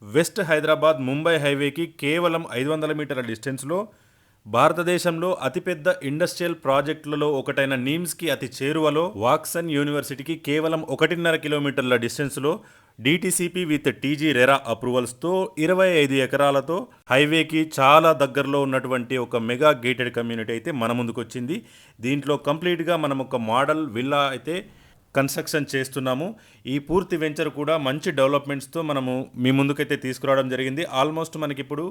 West Hyderabad Mumbai హైవేకి కేవలం 500 మీటర్ల డిస్టెన్స్లో భారతదేశంలో అతిపెద్ద ఇండస్ట్రియల్ ప్రాజెక్టులలో ఒకటైన నీమ్స్కి అతి చేరువలో వాక్సన్ యూనివర్సిటీకి కేవలం 1.5 కిలోమీటర్ల డిస్టెన్స్లో డిటిసిపి విత్ టీజీ రెరా అప్రూవల్స్తో 25 ఎకరాలతో హైవేకి చాలా దగ్గరలో ఉన్నటువంటి ఒక మెగా గేటెడ్ కమ్యూనిటీ అయితే మన ముందుకు వచ్చింది. దీంట్లో కంప్లీట్గా మనం ఒక మోడల్ విల్లా అయితే కన్స్ట్రక్షన్ చేస్తున్నాము. ఈ పూర్తి వెంచర్ కూడా మంచి డెవలప్మెంట్స్తో మనము మీ ముందుకైతే తీసుకురావడం జరిగింది. ఆల్మోస్ట్ మనకిప్పుడు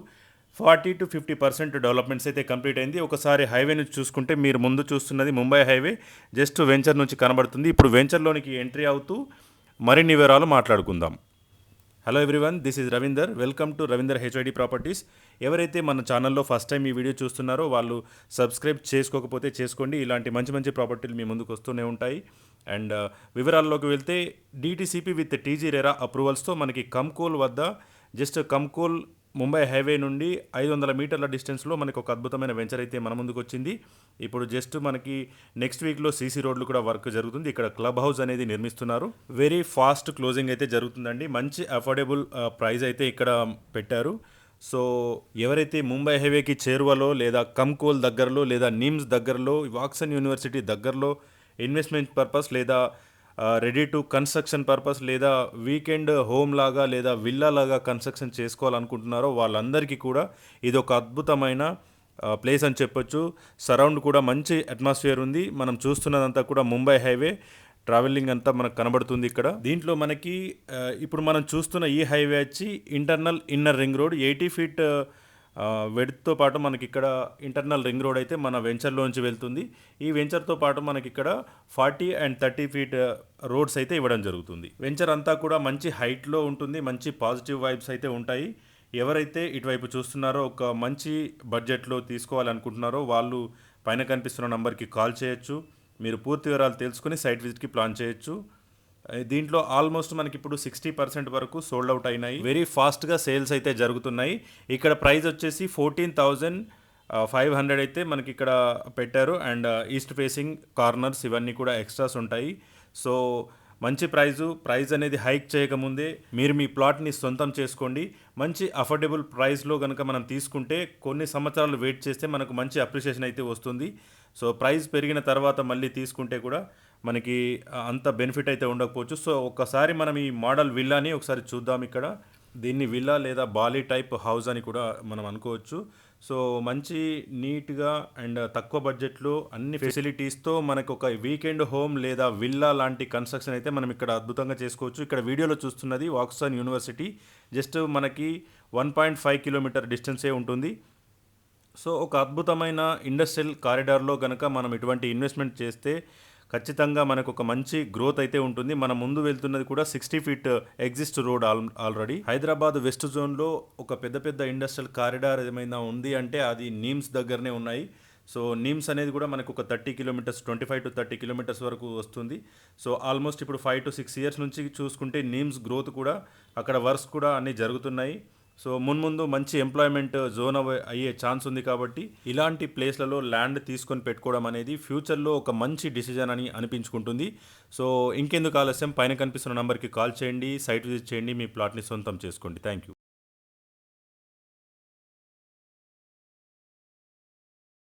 40-50% డెవలప్మెంట్స్ అయితే కంప్లీట్ అయింది. ఒకసారి హైవే నుంచి చూసుకుంటే మీరు ముందు చూస్తున్నది ముంబై హైవే జస్ట్ వెంచర్ నుంచి కనబడుతుంది. ఇప్పుడు వెంచర్లోనికి ఎంట్రీ అవుతూ మరిన్ని వివరాలు మాట్లాడుకుందాం. Hello everyone, this is Ravinder. Welcome to Ravinder HID properties. ఎవరైతే మన ఛానల్లో ఫస్ట్ టైం ఈ వీడియో చూస్తున్నారో వాళ్ళు సబ్స్క్రైబ్ చేసుకోకపోతే చేసుకోండి. ఇలాంటి మంచి మంచి ప్రాపర్టీలు మీ ముందుకు వస్తూనే ఉంటాయి. అండ్ వివరాల్లోకి వెళ్తే డిటిసిపి విత్ టీజీ రెరా అప్రూవల్స్తో మనకి కంకోల్ వద్ద జస్ట్ కంకోల్ ముంబై హైవే నుండి 500 మీటర్ల డిస్టెన్స్లో మనకి ఒక అద్భుతమైన వెంచర్ అయితే మన ముందుకు వచ్చింది. ఇప్పుడు జస్ట్ మనకి నెక్స్ట్ వీక్లో సీసీ రోడ్లు కూడా వర్క్ జరుగుతుంది. ఇక్కడ క్లబ్ హౌస్ అనేది నిర్మిస్తున్నారు. వెరీ ఫాస్ట్ క్లోజింగ్ అయితే జరుగుతుందండి. మంచి అఫోర్డబుల్ ప్రైస్ అయితే ఇక్కడ పెట్టారు. సో ఎవరైతే ముంబై హైవేకి చేరువలో లేదా కంకోల్ దగ్గరలో లేదా నిమ్స్ దగ్గరలో వాక్సన్ యూనివర్సిటీ దగ్గరలో ఇన్వెస్ట్మెంట్ పర్పస్ లేదా రెడీ టు కన్స్ట్రక్షన్ పర్పస్ లేదా వీకెండ్ హోమ్ లాగా లేదా విల్లా లాగా కన్స్ట్రక్షన్ చేసుకోవాలనుకుంటున్నారో వాళ్ళందరికీ కూడా ఇది ఒక అద్భుతమైన ప్లేస్ అని చెప్పొచ్చు. సరౌండ్ కూడా మంచి అట్మాస్ఫియర్ ఉంది. మనం చూస్తున్నదంతా కూడా ముంబై హైవే ట్రావెలింగ్ అంతా మనకు కనబడుతుంది ఇక్కడ. దీంట్లో మనకి ఇప్పుడు మనం చూస్తున్న ఈ హైవే వచ్చి internal inner ring road 80 feet వెడ్త్తో పాటు మనకి ఇక్కడ ఇంటర్నల్ రింగ్ రోడ్ అయితే మన వెంచర్లోంచి వెళ్తుంది. ఈ వెంచర్తో పాటు మనకి ఇక్కడ 40 and 30 ఫీట్ రోడ్స్ అయితే ఇవ్వడం జరుగుతుంది. వెంచర్ అంతా కూడా మంచి హైట్లో ఉంటుంది. మంచి పాజిటివ్ వైబ్స్ అయితే ఉంటాయి. ఎవరైతే ఇటువైపు చూస్తున్నారో ఒక మంచి బడ్జెట్లో తీసుకోవాలనుకుంటున్నారో వాళ్ళు పైన కనిపిస్తున్న నంబర్కి కాల్ చేయొచ్చు. మీరు పూర్తి వివరాలు తెలుసుకుని సైట్ విజిట్కి ప్లాన్ చేయొచ్చు. దీంట్లో ఆల్మోస్ట్ మనకి ఇప్పుడు 60% వరకు సోల్డ్ అవుట్ అయినాయి. వెరీ ఫాస్ట్గా సేల్స్ అయితే జరుగుతున్నాయి. ఇక్కడ ప్రైస్ వచ్చేసి 14,500 అయితే మనకి ఇక్కడ పెట్టారు. అండ్ ఈస్ట్ ఫేసింగ్ కార్నర్స్ ఇవన్నీ కూడా ఎక్స్ట్రాస్ ఉంటాయి. సో మంచి ప్రైస్ అనేది హైక్ చేయకముందే మీరు మీ ప్లాట్ని సొంతం చేసుకోండి. మంచి అఫోర్డబుల్ ప్రైస్లో కనుక మనం తీసుకుంటే కొన్ని సంవత్సరాలు వెయిట్ చేస్తే మనకు మంచి అప్రిషియేషన్ అయితే వస్తుంది. సో ప్రైస్ పెరిగిన తర్వాత మళ్ళీ తీసుకుంటే కూడా మనకి అంత బెనిఫిట్ అయితే ఉండకపోవచ్చు. సో ఒక్కసారి మనం ఈ మోడల్ విల్లాని ఒకసారి చూద్దాం. ఇక్కడ దీన్ని విల్లా లేదా బాలీ టైప్ హౌస్ అని కూడా మనం అనుకోవచ్చు. సో మంచి నీట్గా అండ్ తక్కువ బడ్జెట్లో అన్ని ఫెసిలిటీస్తో మనకు ఒక వీకెండ్ హోమ్ లేదా విల్లా లాంటి కన్స్ట్రక్షన్ అయితే మనం ఇక్కడ అద్భుతంగా చేసుకోవచ్చు. ఇక్కడ వీడియోలో చూస్తున్నది వాక్సన్ యూనివర్సిటీ జస్ట్ మనకి 1.5 కిలోమీటర్ డిస్టెన్సే ఉంటుంది. సో ఒక అద్భుతమైన ఇండస్ట్రియల్ కారిడార్లో కనుక మనం ఇటువంటి ఇన్వెస్ట్మెంట్ చేస్తే ఖచ్చితంగా మనకు ఒక మంచి గ్రోత్ అయితే ఉంటుంది. మన ముందు వెళ్తున్నది కూడా 60 feet exist road already. Hyderabad west జోన్లో ఒక పెద్ద ఇండస్ట్రియల్ కారిడార్ ఏమైనా ఉంది అంటే అది నీమ్స్ దగ్గరనే ఉన్నాయి. సో నీమ్స్ అనేది కూడా మనకు ఒక 30 కిలోమీటర్స్ 25 to 30 కిలోమీటర్స్ వరకు వస్తుంది. సో ఆల్మోస్ట్ ఇప్పుడు 5 to 6 ఇయర్స్ నుంచి చూసుకుంటే నీమ్స్ గ్రోత్ కూడా అక్కడ వర్క్స్ కూడా అన్నీ జరుగుతున్నాయి. సో మున్ముందు మంచి ఎంప్లాయ్మెంట్ జోన్ అయ్యే ఛాన్స్ ఉంది. కాబట్టి ఇలాంటి ప్లేస్లలో ల్యాండ్ తీసుకొని పెట్టుకోవడం అనేది ఫ్యూచర్లో ఒక మంచి డిసిజన్ అని అనిపించుకుంటుంది. సో ఇంకెందుకు ఆలస్యం, పైన కనిపిస్తున్న నెంబర్కి కాల్ చేయండి, సైట్ విజిట్ చేయండి, మీ ప్లాట్ని సొంతం చేసుకోండి. Thank you.